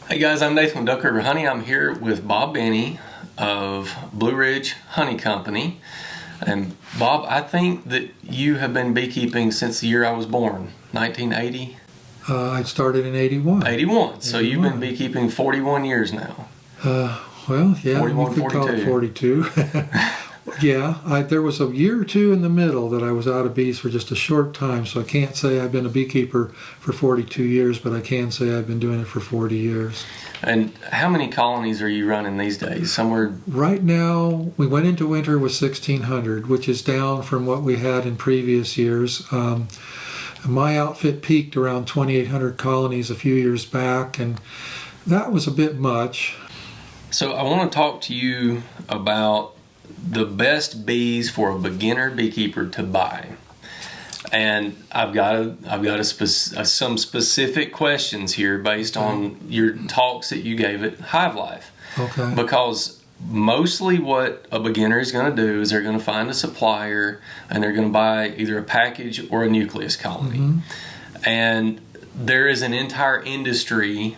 Hey guys, I'm Nathan with Duck River Honey. I'm here with Bob Binnie of Blue Ridge Honey Company. And Bob, I think that you have been beekeeping since the year I was born, 1980? I started in 81. 81. So you've been beekeeping 41 years now. Well, yeah, 41, you could call it 42. Yeah, there was a year or two in the middle that I was out of bees for just a short time, so I can't say I've been a beekeeper for 42 years, but I can say I've been doing it for 40 years. And how many colonies are you running these days? Somewhere. Right now, we went into winter with 1,600, which is down from what we had in previous years. My outfit peaked around 2,800 colonies a few years back, and that was a bit much. So I want to talk to you about the best bees for a beginner beekeeper to buy. And I've got some specific questions here based on your talks that you gave at Hive Life. Okay. Because mostly what a beginner is going to do is they're going to find a supplier and they're going to buy either a package or a nucleus colony. Mm-hmm. And there is an entire industry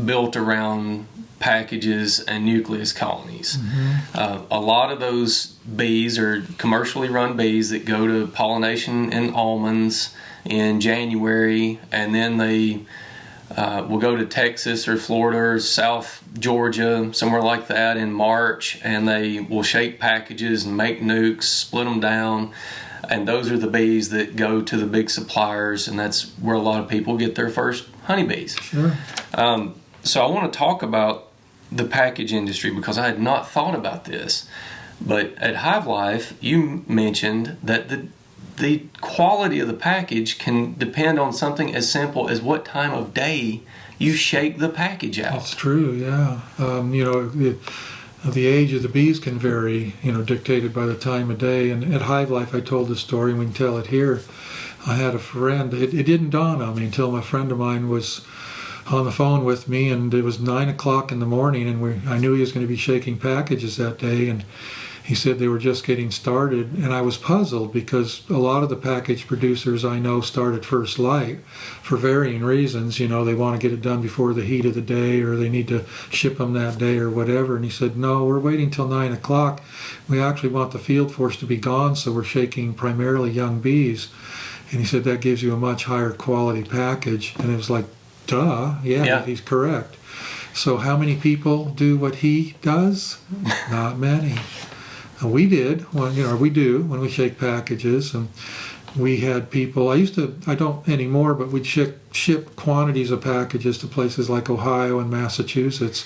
built around packages and nucleus colonies. Mm-hmm. A lot of those bees are commercially run bees that go to pollination in almonds in January, and then they will go to Texas or Florida or South Georgia, somewhere like that, in March, and they will shake packages and make nukes, split them down, and those are the bees that go to the big suppliers, and that's where a lot of people get their first honeybees. Sure. So I want to talk about the package industry because I had not thought about this. But at Hive Life, you mentioned that the quality of the package can depend on something as simple as what time of day you shake the package out. That's true, yeah. The age of the bees can vary, dictated by the time of day. And at Hive Life, I told this story, and we can tell it here. I had a friend, it didn't dawn on me until my friend of mine was on the phone with me, and it was 9 o'clock in the morning, and I knew he was going to be shaking packages that day, and he said they were just getting started, and I was puzzled because a lot of the package producers I know start at first light for varying reasons. They want to get it done before the heat of the day, or they need to ship them that day or whatever. And he said, no, we're waiting till 9 o'clock. We actually want the field force to be gone, so we're shaking primarily young bees. And he said that gives you a much higher quality package. And it was like, duh, yeah, he's correct. So how many people do what he does? Not many. We did, we do when we shake packages, and we had people, I don't anymore, but we'd ship quantities of packages to places like Ohio and Massachusetts,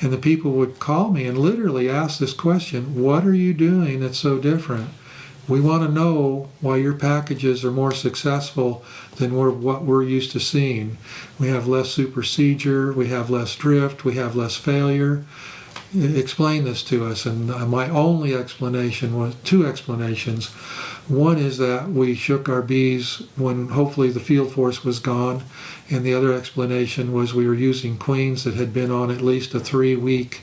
and the people would call me and literally ask this question, what are you doing that's so different? We want to know why your packages are more successful than what we're used to seeing. We have less supersedure, we have less drift, we have less failure. Explain this to us. And my only explanation was two explanations. One is that we shook our bees when hopefully the field force was gone, and the other explanation was we were using queens that had been on at least a 3-week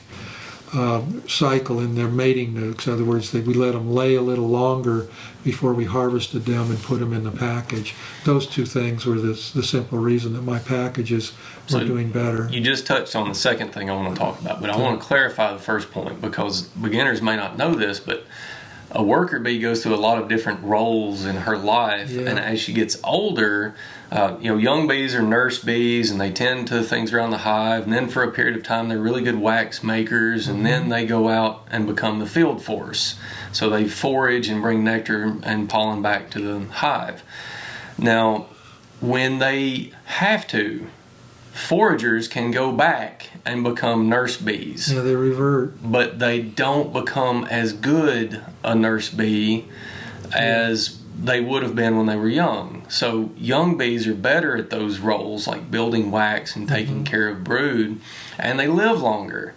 cycle in their mating nukes. In other words, we let them lay a little longer before we harvested them and put them in the package. Those two things were the simple reason that my packages were doing better. You just touched on the second thing I want to talk about, but I want to clarify the first point because beginners may not know this, but a worker bee goes through a lot of different roles in her life, and as she gets older, young bees are nurse bees, and they tend to things around the hive, and then for a period of time they're really good wax makers, and then they go out and become the field force. So they forage and bring nectar and pollen back to the hive. Now, when they have to, foragers can go back and become nurse bees. Yeah, they revert. But they don't become as good a nurse bee as they would have been when they were young. So young bees are better at those roles, like building wax and taking care of brood, and they live longer.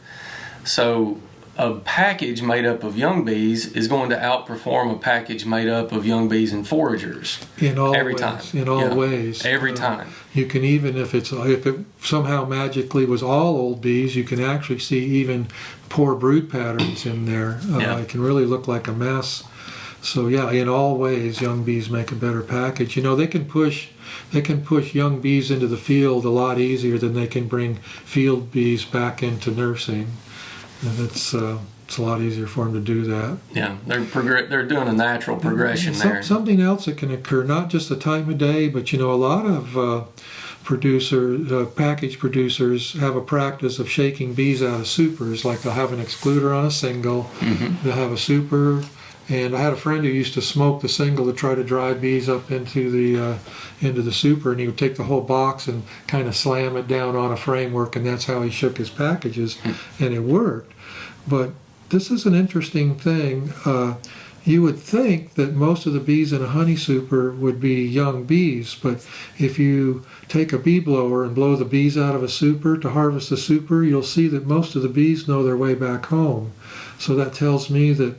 So a package made up of young bees is going to outperform a package made up of young bees and foragers every time. In all ways. Every time. You can even, if it somehow magically was all old bees, you can actually see even poor brood patterns in there. It can really look like a mess. So yeah, in all ways, young bees make a better package. You know, they can push young bees into the field a lot easier than they can bring field bees back into nursing, and it's a lot easier for them to do that. Yeah, they're doing a natural progression there. Something else that can occur, not just the time of day, but you know, a lot of package producers have a practice of shaking bees out of supers. Like they'll have an excluder on a single, they'll have a super, and I had a friend who used to smoke the single to try to drive bees up into the super, and he would take the whole box and kind of slam it down on a framework, and that's how he shook his packages, and it worked. But this is an interesting thing. You would think that most of the bees in a honey super would be young bees, but if you take a bee blower and blow the bees out of a super to harvest the super, you'll see that most of the bees know their way back home. So that tells me that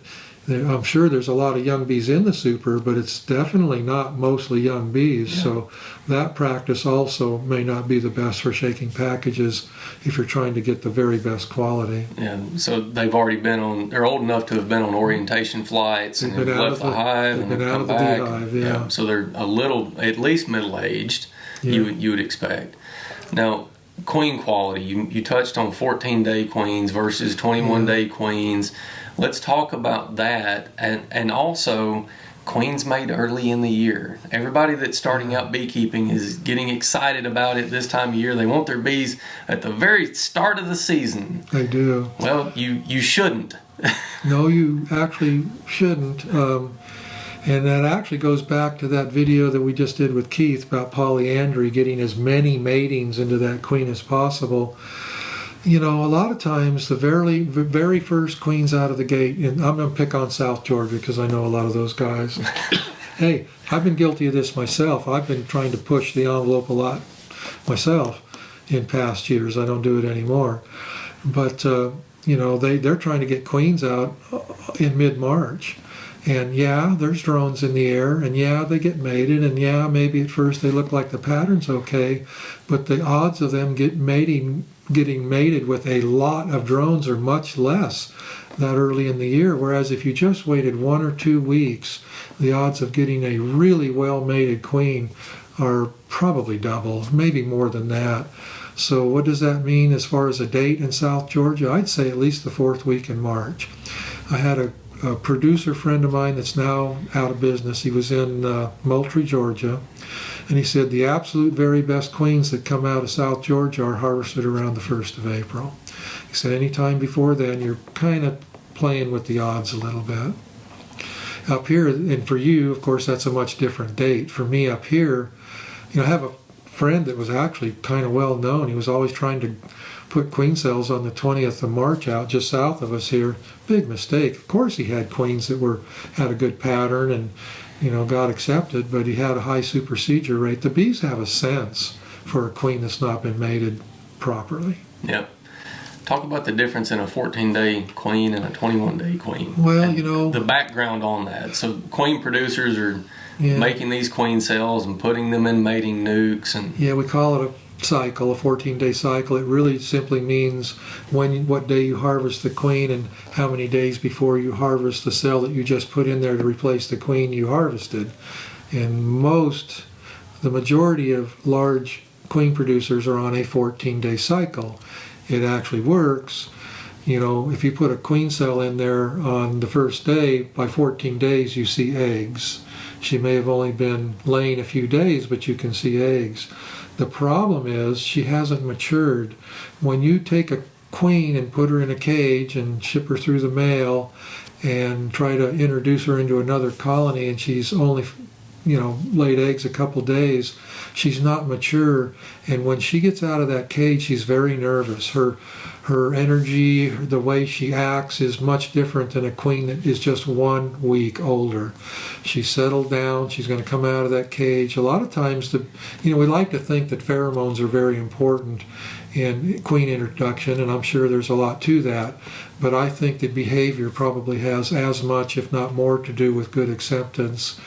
I'm sure there's a lot of young bees in the super, but it's definitely not mostly young bees. Yeah. So that practice also may not be the best for shaking packages if you're trying to get the very best quality. Yeah, so they've already they're old enough to have been on orientation flights and have left the hive and been out of the beehive, yeah. So they're a little, at least middle-aged, you would expect. Now, queen quality, you touched on 14-day queens versus 21-day queens. Let's talk about that, and also queens made early in the year. Everybody that's starting out beekeeping is getting excited about it this time of year. They want their bees at the very start of the season. They do. Well, you shouldn't. No, you actually shouldn't. And that actually goes back to that video that we just did with Keith about polyandry, getting as many matings into that queen as possible. You know, a lot of times the very first queens out of the gate, and I'm going to pick on South Georgia because I know a lot of those guys. Hey, I've been guilty of this myself. I've been trying to push the envelope a lot myself in past years. I don't do it anymore. But, you know, they're trying to get queens out in mid-March. And yeah, there's drones in the air, and yeah, they get mated, and yeah, maybe at first they look like the pattern's okay, but the odds of them getting mated with a lot of drones are much less that early in the year, whereas if you just waited 1 or 2 weeks, the odds of getting a really well-mated queen are probably double, maybe more than that. So what does that mean as far as a date in South Georgia? I'd say at least the 4th week in March. I had a producer friend of mine that's now out of business. He was in Moultrie, Georgia, and he said the absolute very best queens that come out of South Georgia are harvested around the 1st of April. He said anytime before then, you're kind of playing with the odds a little bit. Up here, and for you, of course, that's a much different date. For me up here, you know, I have a friend that was actually kind of well known. He was always trying to put queen cells on the 20th of March out just south of us here. Big mistake. Of course he had queens that had a good pattern and, you know, got accepted, but he had a high supersedure rate. The bees have a sense for a queen that's not been mated properly. Yep. Talk about the difference in a 14-day queen and a 21-day queen. Well, and you know, the background on that. So queen producers are making these queen cells and putting them in mating nukes, and we call it a cycle, a 14-day cycle. It really simply means what day you harvest the queen and how many days before you harvest the cell that you just put in there to replace the queen you harvested. And the majority of large queen producers are on a 14-day cycle. It actually works. You know, if you put a queen cell in there on the first day, by 14 days you see eggs. She may have only been laying a few days, but you can see eggs. The problem is she hasn't matured. When you take a queen and put her in a cage and ship her through the mail and try to introduce her into another colony, and she's only, you know, laid eggs a couple days, she's not mature. And when she gets out of that cage, she's very nervous. Her energy, the way she acts is much different than a queen that is just 1 week older. She's settled down. She's going to come out of that cage. A lot of times, we like to think that pheromones are very important in queen introduction, and I'm sure there's a lot to that. But I think that behavior probably has as much, if not more, to do with good acceptance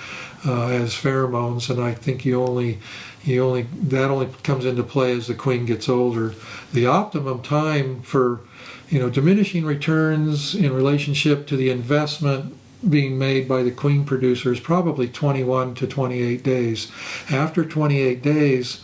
as pheromones. And I think that only comes into play as the queen gets older. The optimum time for, diminishing returns in relationship to the investment being made by the queen producer is probably 21 to 28 days. After 28 days,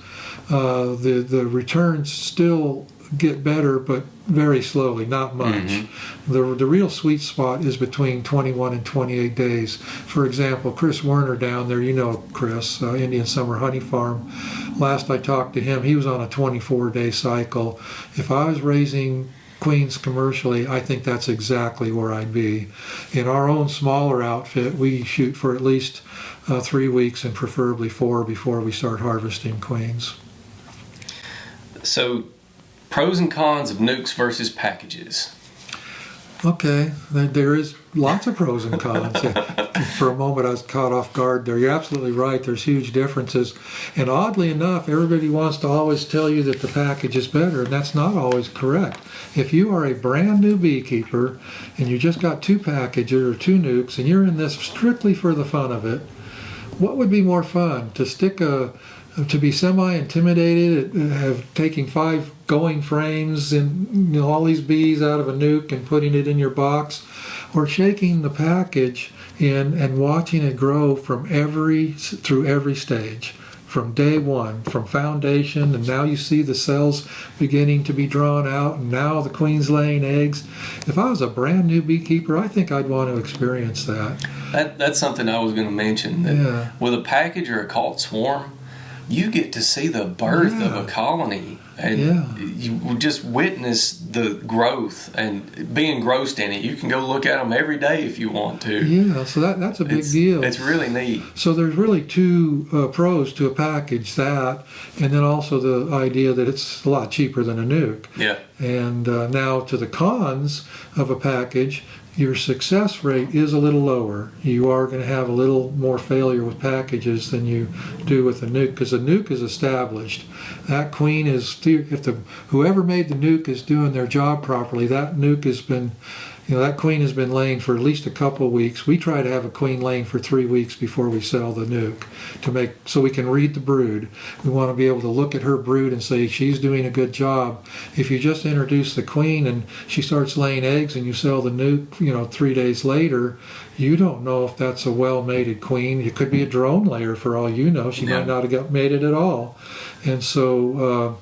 the returns still get better, but very slowly, not much. The real sweet spot is between 21 and 28 days. For example, Chris Werner down there, you know Chris, Indian Summer Honey Farm. Last I talked to him, he was on a 24-day cycle. If I was raising queens commercially, I think that's exactly where I'd be. In our own smaller outfit, we shoot for at least 3 weeks and preferably 4 before we start harvesting queens. So, pros and cons of nukes versus packages. Okay, there is lots of pros and cons. For a moment I was caught off guard there. You're absolutely right, there's huge differences. And oddly enough, everybody wants to always tell you that the package is better, and that's not always correct. If you are a brand new beekeeper and you just got 2 packages or 2 nukes and you're in this strictly for the fun of it, what would be more fun? To be semi-intimidated at taking 5 going frames and all these bees out of a nuke and putting it in your box, or shaking the package in and watching it grow through every stage, from day one, from foundation, and now you see the cells beginning to be drawn out, and now the queen's laying eggs. If I was a brand new beekeeper, I think I'd want to experience that. That's something I was going to mention. That with a package or a caught swarm, you get to see the birth of a colony, and you just witness the growth and be engrossed in it. You can go look at them every day if you want to. Yeah, so that's a big deal. It's really neat. So there's really 2 pros to a package, that, and then also the idea that it's a lot cheaper than a nuke. Yeah. And now to the cons of a package, your success rate is a little lower. You are going to have a little more failure with packages than you do with a nuke, because a nuke is established. That queen is, whoever made the nuke is doing their job properly. That nuke has been, that queen has been laying for at least a couple of weeks. We try to have a queen laying for 3 weeks before we sell the nuke, so we can read the brood. We want to be able to look at her brood and say she's doing a good job. If you just introduce the queen and she starts laying eggs and you sell the nuke, 3 days later, you don't know if that's a well-mated queen. It could be a drone layer for all you know. She might not have mated at all. And so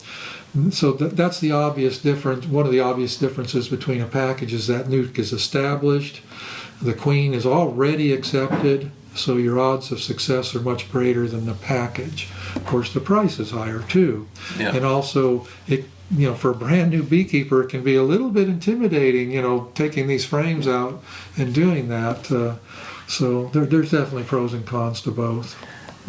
that's the obvious difference. One of the obvious differences between a package is that nuke is established, the queen is already accepted, so your odds of success are much greater than the package. Of course, the price is higher too, and also for a brand new beekeeper, it can be a little bit intimidating, taking these frames out and doing that. So there's definitely pros and cons to both.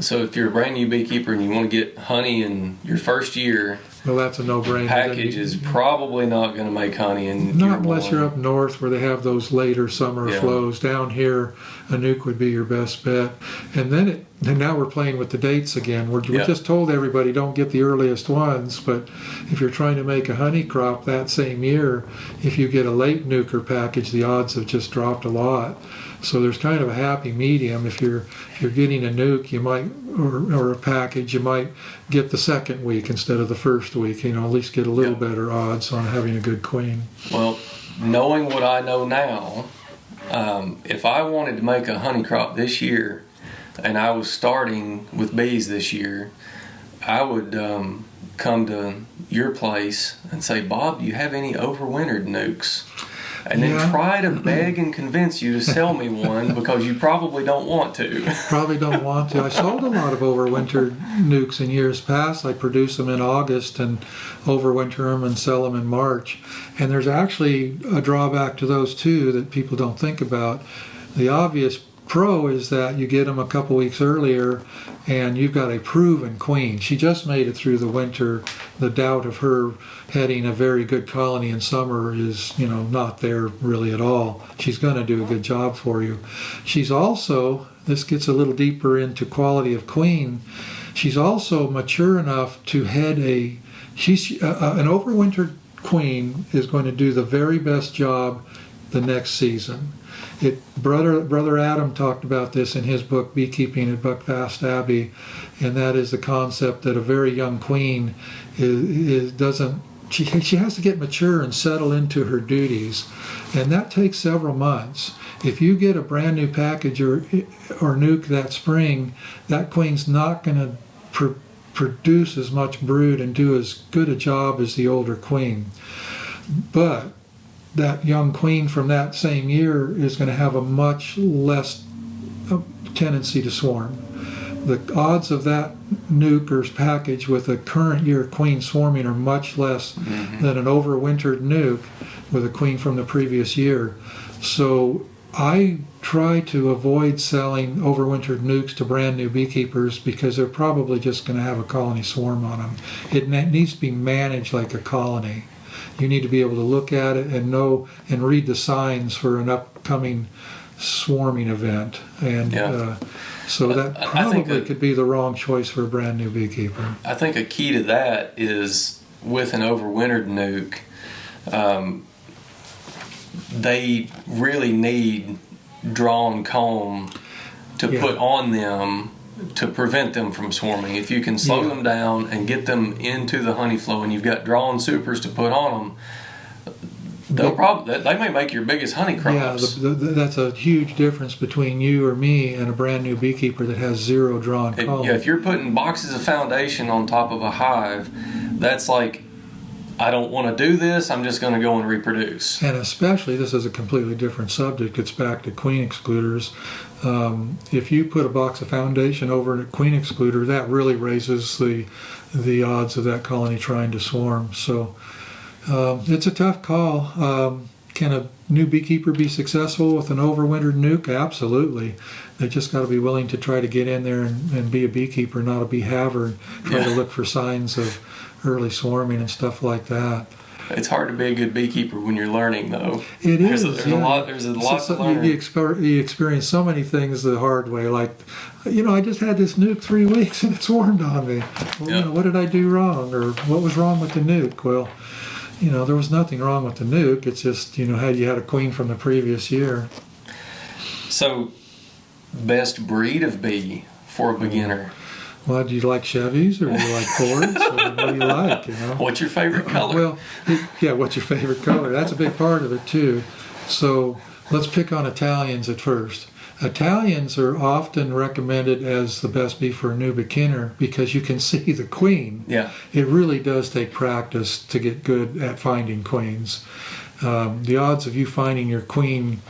So if you're a brand new beekeeper and you want to get honey in your first year, well, that's a no-brainer. Package is probably not going to make honey in not unless you're up north where they have those later summer flows. Down here, a nuke would be your best bet. And now we're playing with the dates again. We just told everybody don't get the earliest ones, but if you're trying to make a honey crop that same year, if you get a late nuker package, the odds have just dropped a lot. So there's kind of a happy medium. If you're getting a nuke, you might, or a package, you might get the second week instead of the first week. At least get a little better odds on having a good queen. Well, knowing what I know now, if I wanted to make a honey crop this year, and I was starting with bees this year, I would come to your place and say, Bob, do you have any overwintered nukes? And then try to beg and convince you to sell me one, because you probably don't want to. Probably don't want to. I sold a lot of overwintered nukes in years past. I produce them in August and overwinter them and sell them in March. And there's actually a drawback to those too that people don't think about. The obvious pro is that you get them a couple weeks earlier and you've got a proven queen. She just made it through the winter. The doubt of her heading a very good colony in summer is, not there really at all. She's going to do a good job for you. She's also, this gets a little deeper into quality of queen, she's also mature enough to head an overwintered queen is going to do the very best job the next season. Brother Adam talked about this in his book Beekeeping at Buckfast Abbey, and that is the concept that a very young queen doesn't she has to get mature and settle into her duties, and that takes several months. If you get a brand new package or nuke that spring, that queen's not going to produce as much brood and do as good a job as the older queen. But that young queen from that same year is going to have a much less tendency to swarm. The odds of that nuke or package with a current year queen swarming are much less than an overwintered nuke with a queen from the previous year. So I try to avoid selling overwintered nukes to brand new beekeepers because they're probably just going to have a colony swarm on them. It needs to be managed like a colony. You need to be able to look at it and know and read the signs for an upcoming swarming event. And so that probably could be the wrong choice for a brand new beekeeper. I think a key to that is with an overwintered nuke, they really need drawn comb to put on them to prevent them from swarming. If you can slow them down and get them into the honey flow, and you've got drawn supers to put on them, they may make your biggest honey crops. Yeah, that's a huge difference between you or me and a brand new beekeeper that has zero drawn comb. Yeah, if you're putting boxes of foundation on top of a hive, that's like, I don't want to do this, I'm just going to go and reproduce. And especially, this is a completely different subject, it's back to queen excluders. If you put a box of foundation over a queen excluder, that really raises the odds of that colony trying to swarm. So it's a tough call. Can a new beekeeper be successful with an overwintered nuke? Absolutely. They just got to be willing to try to get in there and be a beekeeper, not a beehaver, and try to look for signs of early swarming and stuff like that. It's hard to be a good beekeeper when you're learning, though. It is. There's a lot to learn. You experience so many things the hard way. Like, I just had this nuke 3 weeks and it swarmed on me. Well, what did I do wrong? Or what was wrong with the nuke? Well, there was nothing wrong with the nuke. It's just, had you had a queen from the previous year. So, best breed of bee for a beginner? Well, do you like Chevys or do you like Fords? Or what do you like? What's your favorite color? Well, what's your favorite color? That's a big part of it too. So let's pick on Italians at first. Italians are often recommended as the best bee for a new beginner because you can see the queen. Yeah. It really does take practice to get good at finding queens. The odds of you finding your queen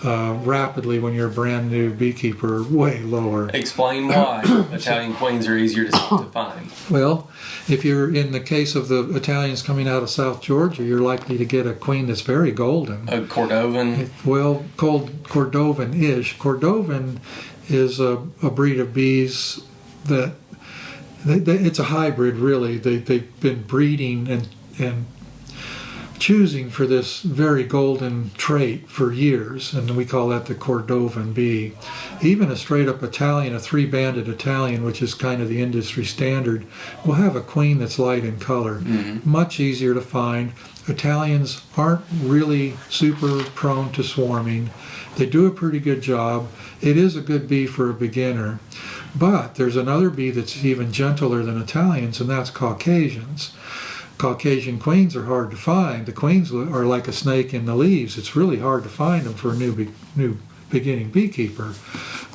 rapidly when you're a brand new beekeeper are way lower. Explain why Italian queens are easier to find. Well, if you're in the case of the Italians coming out of South Georgia, you're likely to get a queen that's very golden. A Cordovan? Well, called Cordovan-ish. Cordovan is a breed of bees that it's a hybrid, really. They've been breeding and choosing for this very golden trait for years, and we call that the Cordovan bee. Even a straight-up Italian, a three-banded Italian, which is kind of the industry standard, will have a queen that's light in color. Much easier to find. Italians aren't really super prone to swarming. They do a pretty good job. It is a good bee for a beginner. But there's another bee that's even gentler than Italians, and that's Caucasians. Caucasian queens are hard to find. The queens are like a snake in the leaves. It's really hard to find them for a new beginning beekeeper.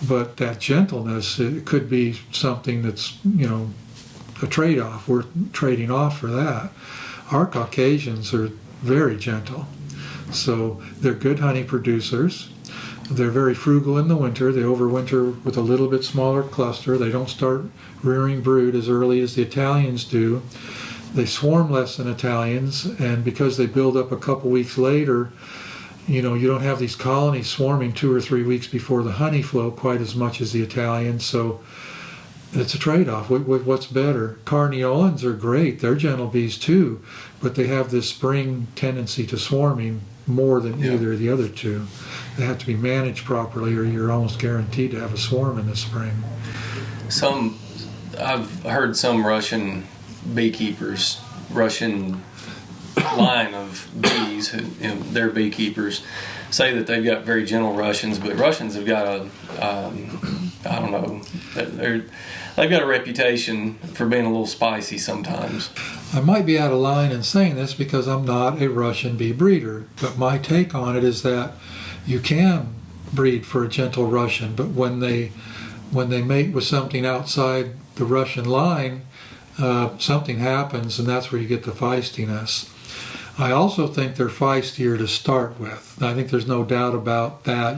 But that gentleness, it could be something that's, a trade-off. We're trading off for that. Our Caucasians are very gentle. So they're good honey producers. They're very frugal in the winter. They overwinter with a little bit smaller cluster. They don't start rearing brood as early as the Italians do. They swarm less than Italians, and because they build up a couple weeks later, you don't have these colonies swarming 2 or 3 weeks before the honey flow quite as much as the Italians, so it's a trade-off. What's better? Carniolans are great. They're gentle bees too, but they have this spring tendency to swarming more than either of the other two. They have to be managed properly or you're almost guaranteed to have a swarm in the spring. I've heard some Russian beekeepers, Russian line of bees, who, they're beekeepers, say that they've got very gentle Russians, but Russians have got a, I don't know, they've got a reputation for being a little spicy sometimes. I might be out of line in saying this because I'm not a Russian bee breeder, but my take on it is that you can breed for a gentle Russian, but when they mate with something outside the Russian line, something happens, and that's where you get the feistiness. I also think they're feistier to start with. I think there's no doubt about that.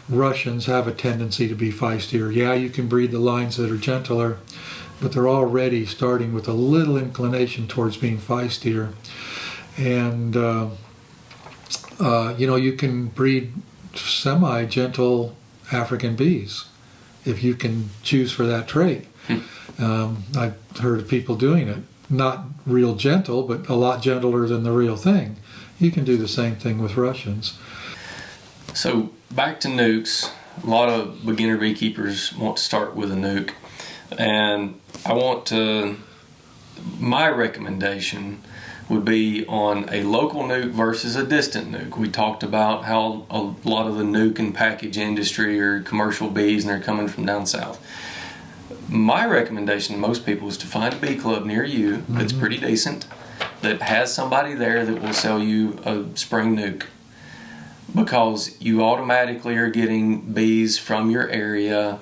Russians have a tendency to be feistier. Yeah, you can breed the lines that are gentler, but they're already starting with a little inclination towards being feistier. And you can breed semi-gentle African bees if you can choose for that trait. I've heard of people doing it. Not real gentle, but a lot gentler than the real thing. You can do the same thing with Russians. So back to nukes. A lot of beginner beekeepers want to start with a nuke. And my recommendation would be on a local nuke versus a distant nuke. We talked about how a lot of the nuke and package industry are commercial bees and they're coming from down south. My recommendation to most people is to find a bee club near you that's pretty decent, that has somebody there that will sell you a spring nuke, because you automatically are getting bees from your area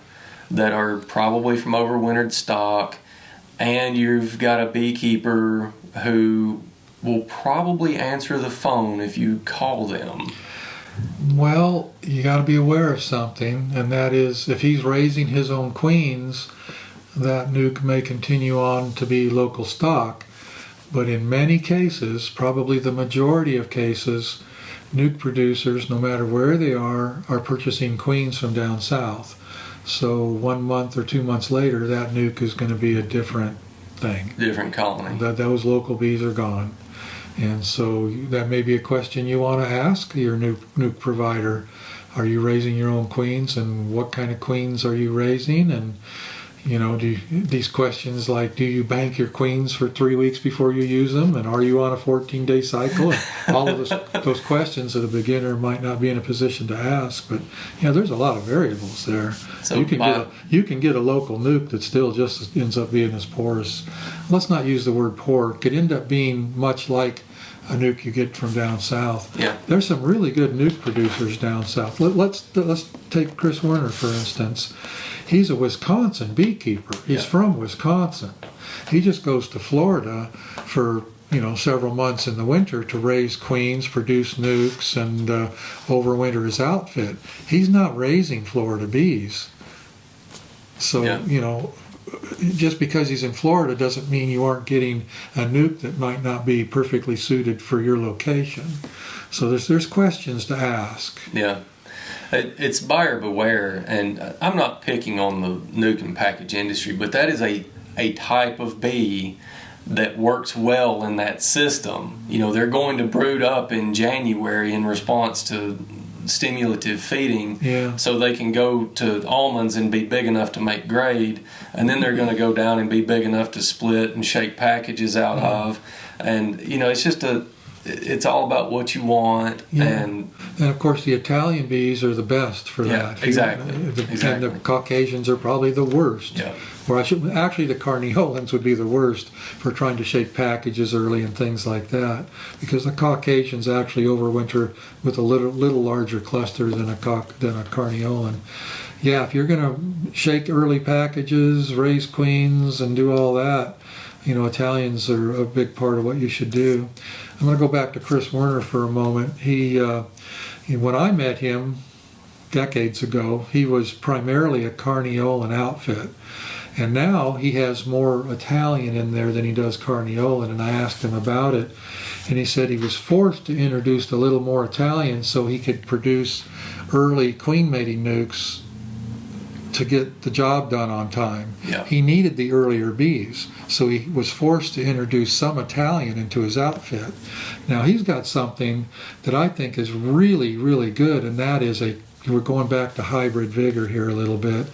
that are probably from overwintered stock, and you've got a beekeeper who will probably answer the phone if you call them. Well, you got to be aware of something, and that is if he's raising his own queens, that nuke may continue on to be local stock. But in many cases, probably the majority of cases, nuke producers, no matter where they are purchasing queens from down south. So 1 month or 2 months later, that nuke is going to be a different thing. Different colony. Those local bees are gone. And so that may be a question you want to ask your nuke provider. Are you raising your own queens, and what kind of queens are you raising? And these questions like, do you bank your queens for 3 weeks before you use them? And are you on a 14-day cycle? And all of those questions that a beginner might not be in a position to ask. But there's a lot of variables there. So you can get a local nuke that still just ends up being as porous. Let's not use the word poor. It could end up being much like a nuke you get from down south. Yeah. There's some really good nuke producers down south. Let's take Chris Werner, for instance. He's a Wisconsin beekeeper. He's from Wisconsin. He just goes to Florida for several months in the winter to raise queens, produce nukes, and overwinter his outfit. He's not raising Florida bees. So just because he's in Florida doesn't mean you aren't getting a nuke that might not be perfectly suited for your location. So there's questions to ask. Yeah. It's buyer beware, and I'm not picking on the nuke and package industry, but that is a type of bee that works well in that system. They're going to brood up in January in response to stimulative feeding, so they can go to almonds and be big enough to make grade, and then they're going to go down and be big enough to split and shake packages out of. And it's all about what you want. And of course the Italian bees are the best for that. Exactly. And the Caucasians are probably the worst. Yeah. Or actually the Carniolans would be the worst for trying to shake packages early and things like that, because the Caucasians actually overwinter with a little larger cluster than a Carniolan. Yeah, if you're going to shake early packages, raise queens, and do all that, Italians are a big part of what you should do. I'm going to go back to Chris Werner for a moment. When I met him decades ago, he was primarily a Carniolan outfit. And now he has more Italian in there than he does Carniolan. And I asked him about it, and he said he was forced to introduce a little more Italian so he could produce early queen mating nukes to get the job done on time. Yeah. He needed the earlier bees, so he was forced to introduce some Italian into his outfit. Now he's got something that I think is really, really good, and that is we're going back to hybrid vigor here a little bit,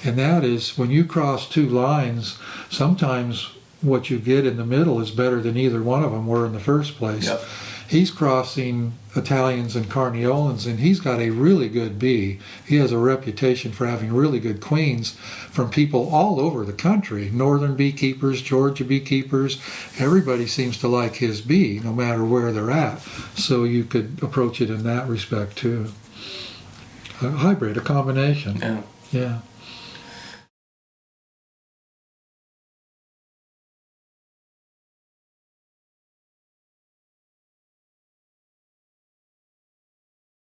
and that is when you cross two lines, sometimes what you get in the middle is better than either one of them were in the first place. Yep. He's crossing Italians and Carniolans, and he's got a really good bee. He has a reputation for having really good queens from people all over the country. Northern beekeepers, Georgia beekeepers, everybody seems to like his bee, no matter where they're at. So you could approach it in that respect too. A hybrid, a combination. Yeah. Yeah.